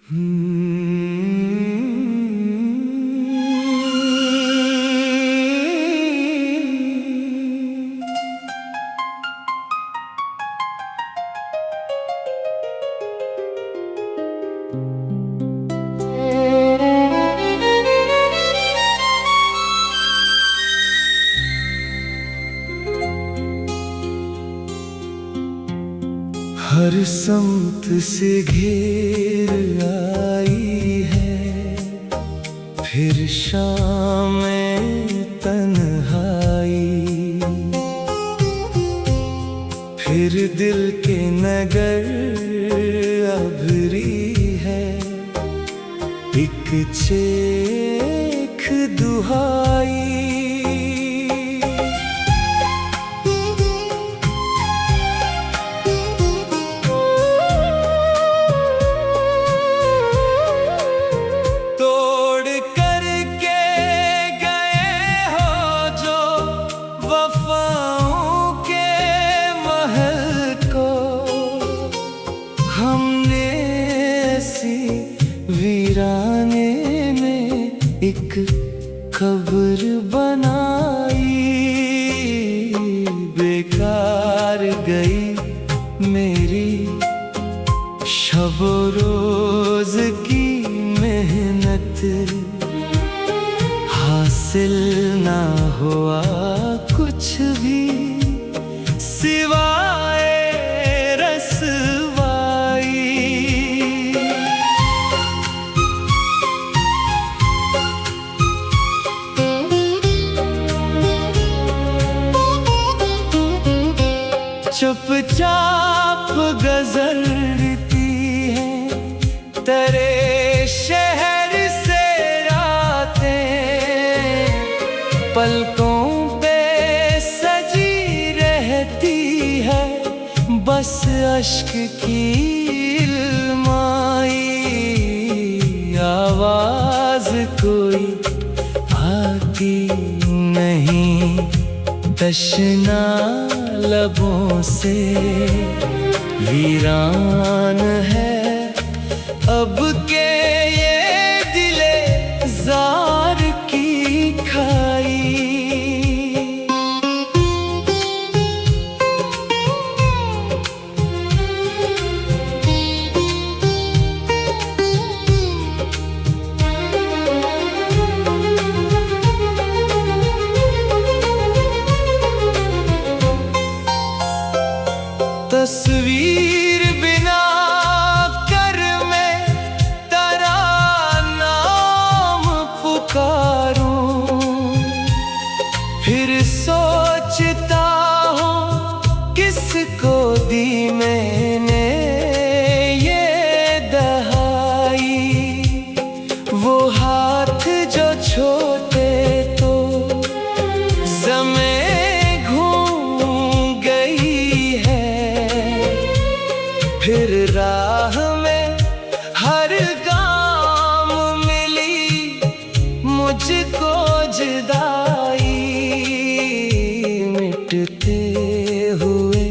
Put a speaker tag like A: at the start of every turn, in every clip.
A: हर समत से घेर आई है फिर शाम तन्हाई, फिर दिल के नगर अभरी है एक चेख दुहाई। वीराने में एक कब्र बनाई, बेकार गई मेरी शब रोज की मेहनत, हासिल ना हुआ कुछ भी सिवाय चुपचाप गुजरती है तेरे शहर से रातें, पलकों पे सजी रहती है बस अश्क की इल्माई। आवाज कोई आती नहीं, तशना लबों से वीरान है अब के ये दिले जार की खाई। तस्वीर बिना कर मैं तेरा नाम पुकारूं, फिर सोचता हूँ किसको दी मैंने ये दहाई। वो हाथ जो छोटे तो समय फिर राह में हर गाम मिली मुझको जुदाई, मिटते हुए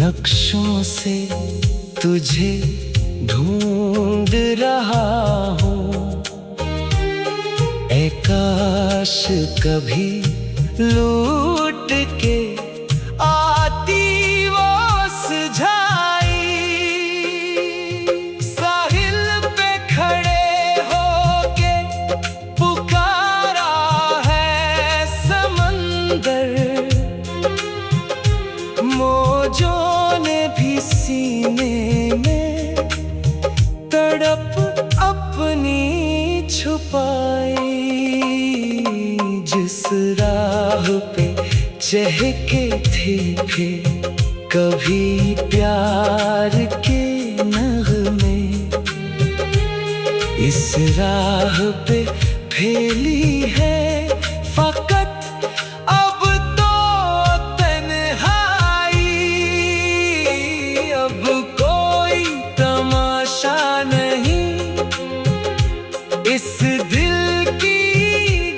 A: नक्शों से तुझे ढूंढ रहा हूँ। ऐ काश कभी लूट के आती वो सुझाई। मौजों ने भी सीने में तड़प अपनी छुपाई, जिस राह पे चहके थे कभी प्यार के नगमे, इस राह पे फैली है फकत अब तो तन्हाई। अब कोई तमाशा नहीं इस दिल की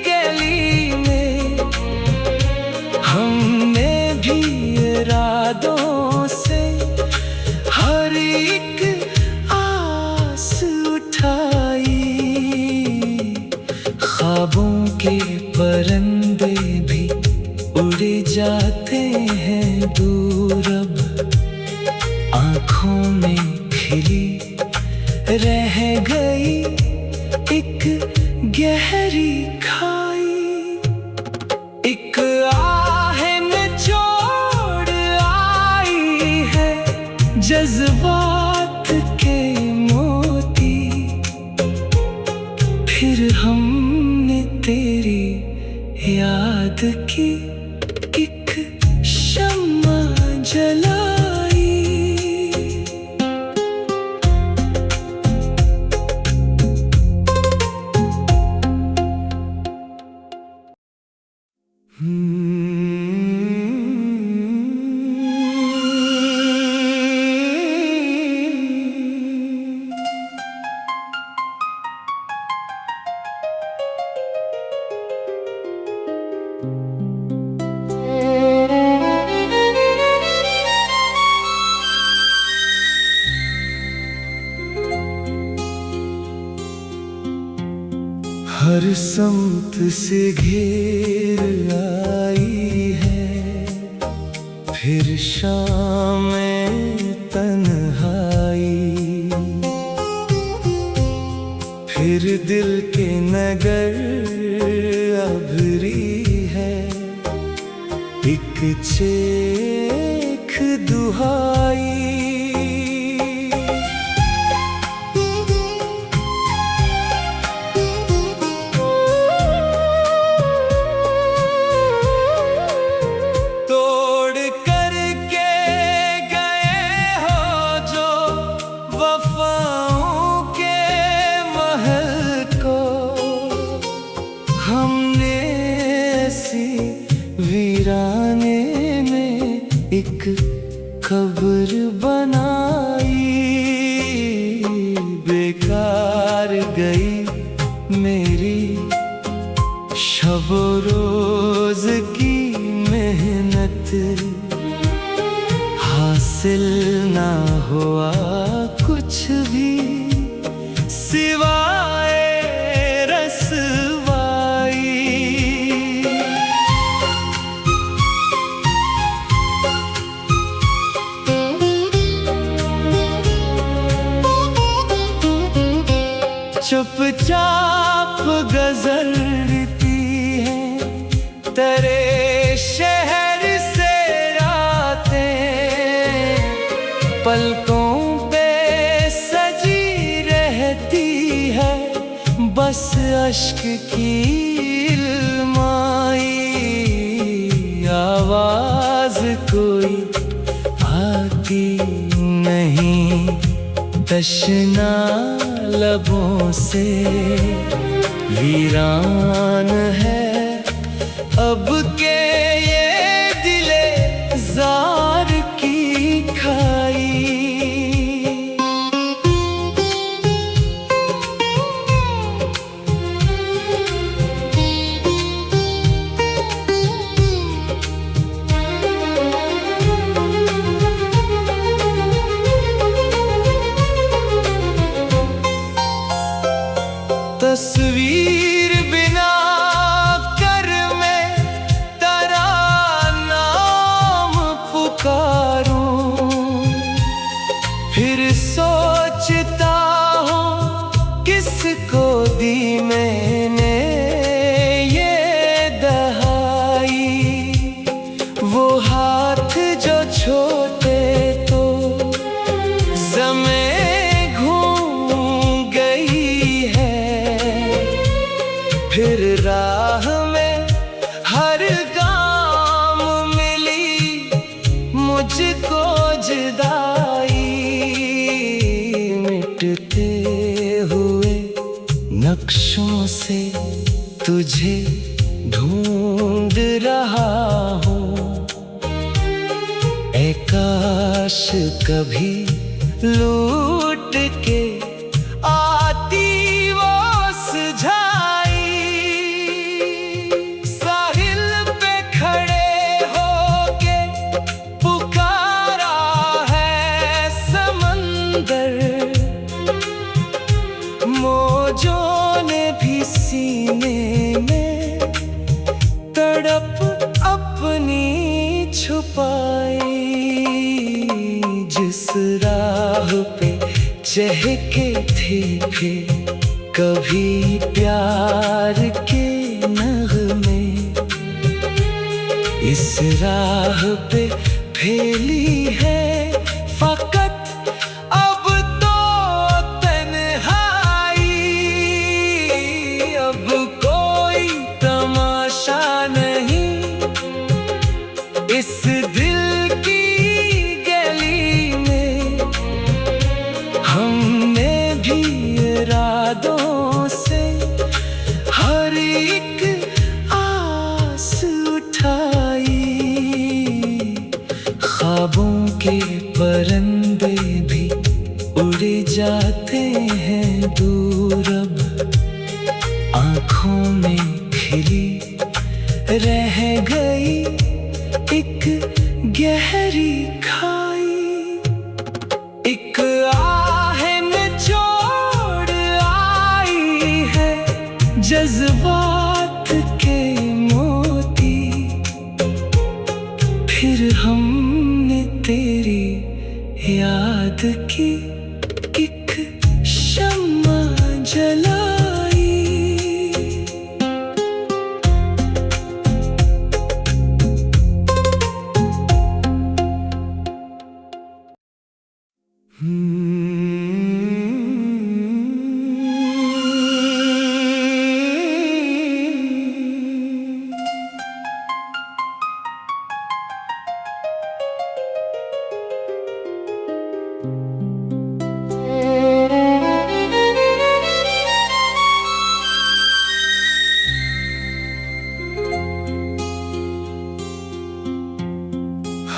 A: गली में, हमने भी इरादों से हर एक आस उठा के परिंदे भी उड़ जाते हैं दूर, अब आँखों में खिली रह गई एक गहरी खाई। एक आह निचोड़ आई है जज्बात के मोती, फिर हमने तेरी याद की एक शम्मा जलाई। हर समत से घेर आई है फिर शाम तन्हाई, फिर दिल के नगर अभरी है एक चेख दुहाई। हमने ऐसी वीराने में एक कब्र बनाई, बेकार गई मेरी शब रोज की मेहनत, हासिल ना हुआ कुछ भी सिवाय चुपचाप गुजरती है तेरे शहर से रातें, पलकों पे सजी रहती है बस अश्क की इल्माई। आवाज कोई आती नहीं, तशना लबों से वीरान है अब के ये दिले जार की खाई। तस्वीर बिना कर मैं तेरा नाम पुकारूं, फिर सोचता हूँ किसको दी मैंने ये दहाई। वो हाथ जो छोटे तो ज़मीं फिर राह में हर गाम मिली मुझको जुदाई। मिटते हुए नक्शों से तुझे ढूंढ रहा हूँ, ऐ काश कभी लूट के आती वो सुझाई। मौजों ने भी सीने में चहके थे फिर कभी प्यार के नगमे, इस राह पे फैली है फकत अब तो तन्हाई। अब कोई तमाशा नहीं इस दिल की गली में, हमने भी इरादों से हर एक आस उठाई। ख्वाबों के परिंदे भी उड़ जाते हैं दूर, अब आँखों में खिली रह गई एक गहरी खाई। एक आह निचोड़ आई है जज्बात के मोती, फिर हमने तेरी याद की एक शम्मा जलाई।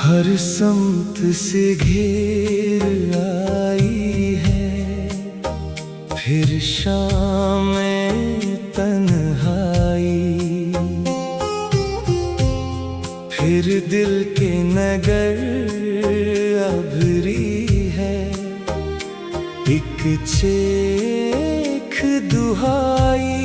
A: हर समत से घेर आई है फिर शाम तन्हाई, फिर दिल के नगर अभरी है एक चेख दुहाई।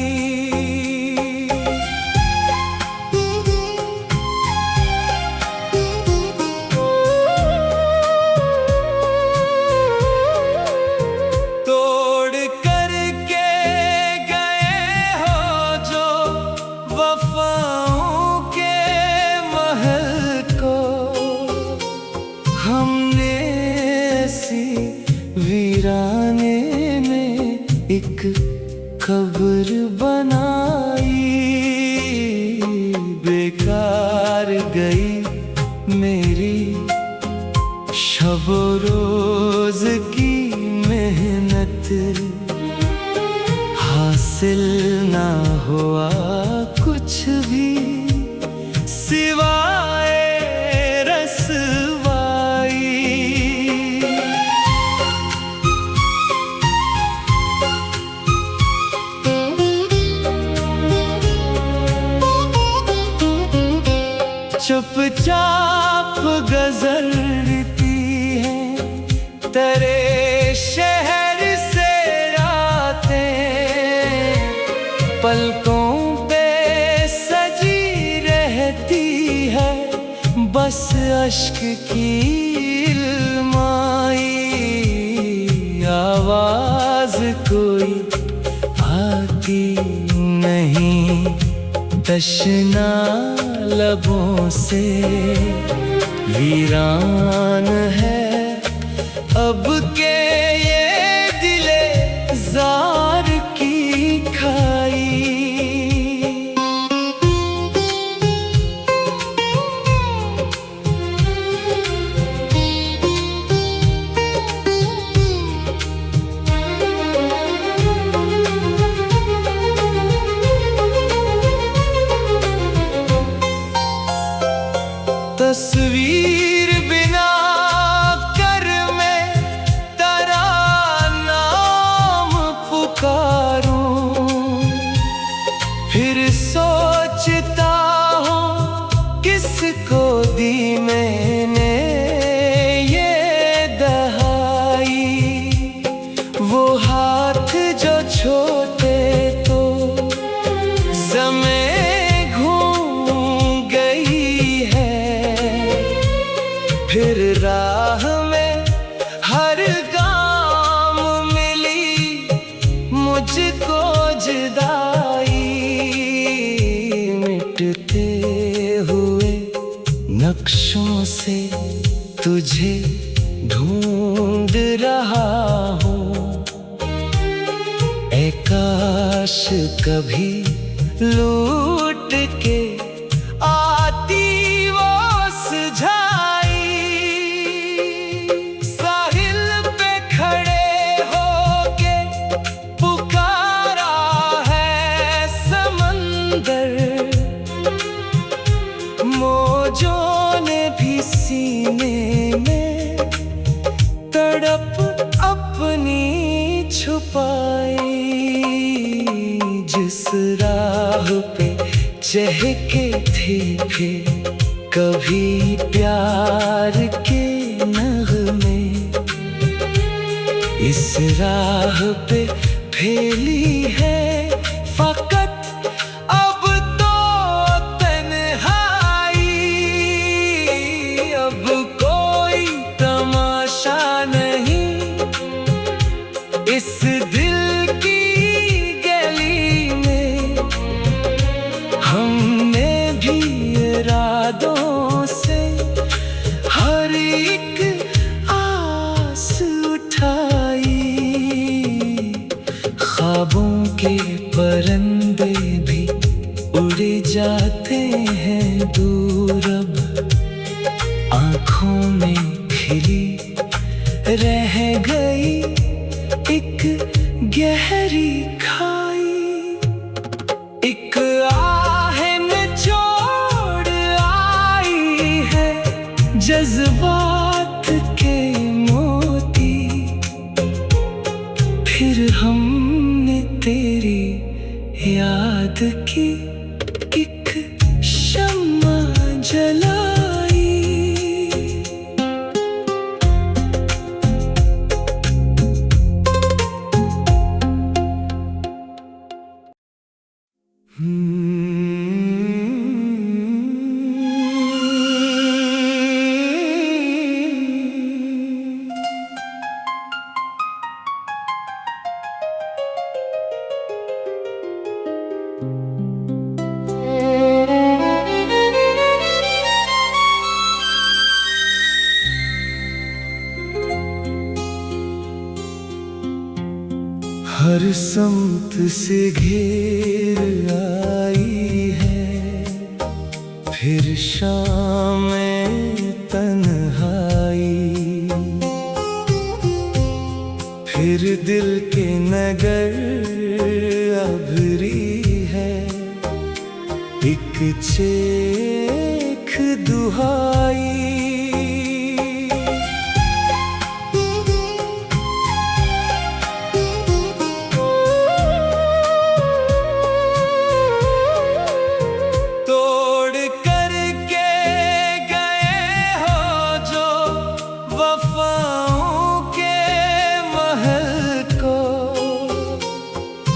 A: हमने ऐसी वीराने में एक कब्र बनाई। बेकार गई मेरी शब रोज की मेहनत, हासिल ना हुआ कुछ भी सिवाय चुपचाप गुजरती है तेरे शहर से रातें, पलकों पे सजी रहती है बस अश्क की इल्माई। आवाज कोई आती नहीं तशना लबों से, वीरान है अब के ये दिले जार की खाई। तस्वीर बिना कर मैं तेरा नाम पुकारूं, फिर सोचता हूँ किसको दी मैंने ये दहाई। वो हाथ जो छोटे तो ज़मीं फिर राह में हर गाम से तुझे ढूंढ रहा हूँ। ऐ काश कभी लूट के आती वो सुझाई। साहिल पे खड़े होके पुकारा है समंदर, मौजों ने भी सीने में तड़प अपनी छुपाई। जिस राह पे चहके थे फिर कभी प्यार के नगमे, इस राह पे फैली है फकत अब तो तन्हाई। अब कोई तमाशा नहीं इस दिल की गली में, हमने भी इरादों से हर एक आस उठाई। ख्वाबों के परिंदे भी उड़ जाते हैं दूर, अब आँखों में खिली रह गई एक गहरी खाई। एक आह निचोड़ आई है जज्बात के मोती, फिर हमने तेरी याद की एक शम्मा जलाई। हर समत से घेर आई है फिर शाम तन्हाई। फिर दिल के नगर अभरी है एक चेख दुहाई।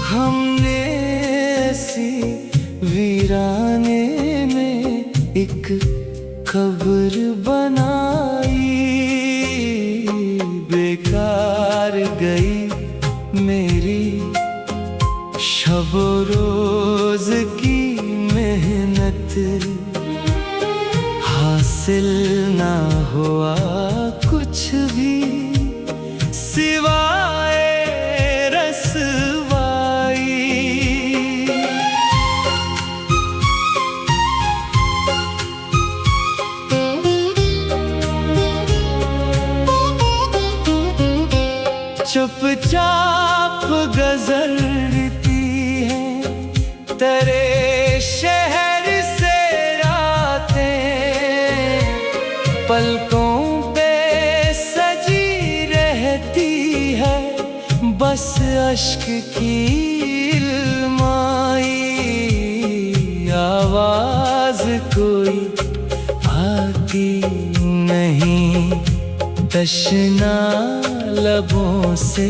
A: हमने ऐसी वीराने में एक कब्र बनाई। बेकार गई मेरी शब रोज की मेहनत, हासिल ना हुआ कुछ भी सिवाय चुपचाप गुजरती है तेरे शहर से रातें, पलकों पे सजी रहती है बस अश्क की इल्माई। आवाज कोई आती नहीं, तशना लबों से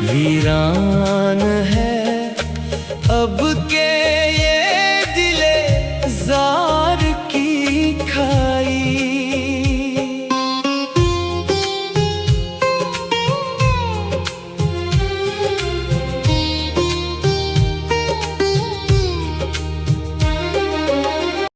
A: वीरान है